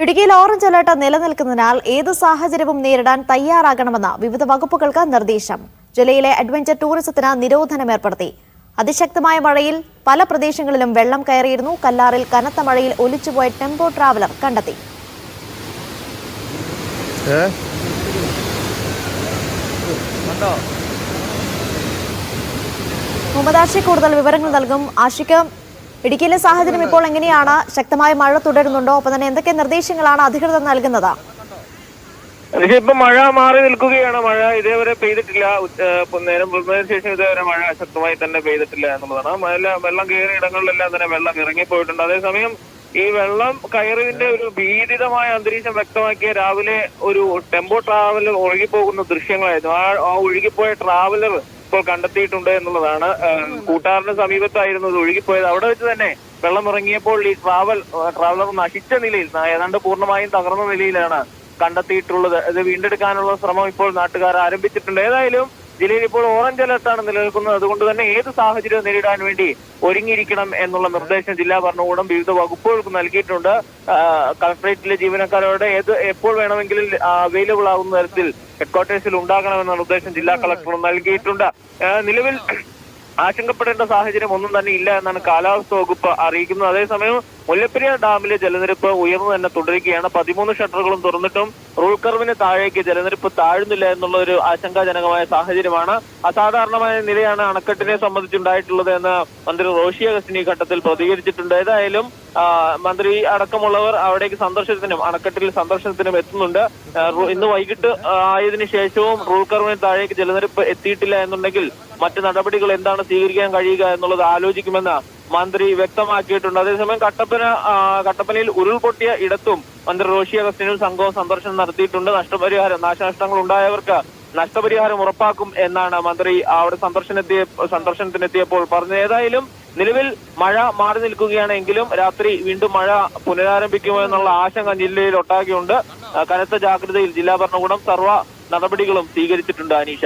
ഇടുക്കിയിൽ orange alert നിലനിൽക്കുന്നതിനാൽ ഏത് സാഹചര്യവും നേരിടാൻ തയ്യാറാകണമെന്ന് വിവിധ വകുപ്പുകൾക്ക് നിർദ്ദേശം. ജില്ലയിലെ അഡ്വഞ്ചർ ടൂറിസത്തിന് നിരോധനം ഏർപ്പെടുത്തി. അതിശക്തമായ മഴയിൽ പല പ്രദേശങ്ങളിലും വെള്ളം കയറിയിരുന്നു. കല്ലാറിൽ കനത്ത മഴയിൽ ഒലിച്ചുപോയ ടെമ്പോ ട്രാവലർ കണ്ടെത്തി. മുഹമ്മദ് ആഷിഖ് കൂടുതൽ വിവരങ്ങൾ നൽകും. ആഷിഖ്, ഇടുക്കിയിലെ സാഹചര്യം ഇപ്പോൾ എങ്ങനെയാണ്? ശക്തമായ മഴ തുടരുന്നുണ്ടോ? ഒപ്പം തന്നെ എന്തൊക്കെ നിർദ്ദേശങ്ങളാണ് അധികൃതർ നൽകുന്നത്? ഇപ്പൊ മഴ മാറി നിൽക്കുകയാണ്. മഴ ഇതേവരെ പെയ്തിട്ടില്ല. നേരം പുലർന്നതിന് ശേഷം ഇതേവരെ മഴ ശക്തമായി തന്നെ പെയ്തിട്ടില്ല എന്നുള്ളതാണ്. വെള്ളം കയറിയ ഇടങ്ങളിലെല്ലാം തന്നെ വെള്ളം ഇറങ്ങിപ്പോയിട്ടുണ്ട്. അതേസമയം ഈ വെള്ളം കയറിയതിന്റെ ഒരു ഭീതിതമായ അന്തരീക്ഷം വ്യക്തമാക്കിയ രാവിലെ ഒരു ടെമ്പോ ട്രാവലർ ഒഴുകിപ്പോകുന്ന ദൃശ്യങ്ങളായിരുന്നു. ആ ഒഴുകിപ്പോയ ട്രാവലർ ഇപ്പോൾ കണ്ടെത്തിയിട്ടുണ്ട് എന്നുള്ളതാണ്. കൂട്ടാറിന് സമീപത്തായിരുന്നു ഇത് ഒഴുകിപ്പോയത്. അവിടെ വെച്ച് തന്നെ വെള്ളം ഇറങ്ങിയപ്പോൾ ഈ ട്രാവലർ നശിച്ച നിലയിൽ, ഏതാണ്ട് പൂർണ്ണമായും തകർന്ന നിലയിലാണ് കണ്ടെത്തിയിട്ടുള്ളത്. ഇത് വീണ്ടെടുക്കാനുള്ള ശ്രമം ഇപ്പോൾ നാട്ടുകാർ ആരംഭിച്ചിട്ടുണ്ട്. ഏതായാലും ജില്ലയിൽ ഇപ്പോൾ ഓറഞ്ച് അലർട്ടാണ് നിലനിൽക്കുന്നത്. അതുകൊണ്ട് തന്നെ ഏത് സാഹചര്യവും നേരിടാൻ വേണ്ടി ഒരുങ്ങിയിരിക്കണം എന്നുള്ള നിർദ്ദേശം ജില്ലാ ഭരണകൂടം വിവിധ വകുപ്പുകൾക്ക് നൽകിയിട്ടുണ്ട്. കളക്ടറേറ്റിലെ ജീവനക്കാരോട് എപ്പോൾ വേണമെങ്കിലും അവൈലബിൾ ആകുന്ന തരത്തിൽ ഹെഡ്ക്വാർട്ടേഴ്സിൽ ഉണ്ടാകണമെന്ന നിർദ്ദേശം ജില്ലാ കളക്ടർ നൽകിയിട്ടുണ്ട്. നിലവിൽ ആശങ്കപ്പെടേണ്ട സാഹചര്യം ഒന്നും തന്നെ ഇല്ല എന്നാണ് കാലാവസ്ഥ വകുപ്പ് അറിയിക്കുന്നത്. അതേസമയം മുല്ലപ്പെരിയാർ ഡാമിലെ ജലനിരപ്പ് ഉയർന്നു തന്നെ തുടരുകയാണ്. 13 ഷട്ടറുകളും തുറന്നിട്ടും റൂൾ കർവിന് താഴേക്ക് ജലനിരപ്പ് താഴുന്നില്ല എന്നുള്ള ഒരു ആശങ്കാജനകമായ സാഹചര്യമാണ്. അസാധാരണമായ നിലയാണ് അണക്കെട്ടിനെ സംബന്ധിച്ചുണ്ടായിട്ടുള്ളത് എന്ന് മന്ത്രി റോഷി അഗസ്റ്റിൻ ഈ ഘട്ടത്തിൽ പ്രതികരിച്ചിട്ടുണ്ട്. ഏതായാലും മന്ത്രി അടക്കമുള്ളവർ അവിടേക്ക് അണക്കെട്ടിൽ സന്ദർശനത്തിനും എത്തുന്നുണ്ട്. ഇന്ന് വൈകിട്ട് ആയതിനു ശേഷവും റൂൾ കർവിന് താഴേക്ക് ജലനിരപ്പ് എത്തിയിട്ടില്ല എന്നുണ്ടെങ്കിൽ മറ്റ് നടപടികൾ എന്താണ് സ്വീകരിക്കാൻ കഴിയുക എന്നുള്ളത് ആലോചിക്കുമെന്ന് മന്ത്രി വ്യക്തമാക്കിയിട്ടുണ്ട്. അതേസമയം കട്ടപ്പനയിൽ ഉരുൾപൊട്ടിയ ഇടത്തും മന്ത്രി റോഷി അഗസ്റ്റിനും സംഘവും സന്ദർശനം നടത്തിയിട്ടുണ്ട്. നാശനഷ്ടങ്ങൾ ഉണ്ടായവർക്ക് നഷ്ടപരിഹാരം ഉറപ്പാക്കും എന്നാണ് മന്ത്രി അവിടെ സന്ദർശനത്തിനെത്തിയപ്പോൾ പറഞ്ഞത്. ഏതായാലും നിലവിൽ മഴ മാറി നിൽക്കുകയാണെങ്കിലും രാത്രി വീണ്ടും മഴ പുനരാരംഭിക്കുമോ എന്നുള്ള ആശങ്ക ജില്ലയിൽ ഒട്ടാകെയുണ്ട്. കനത്ത ജാഗ്രതയിൽ ജില്ലാ ഭരണകൂടം സർവ്വ നടപടികളും സ്വീകരിച്ചിട്ടുണ്ട്. അനീഷ.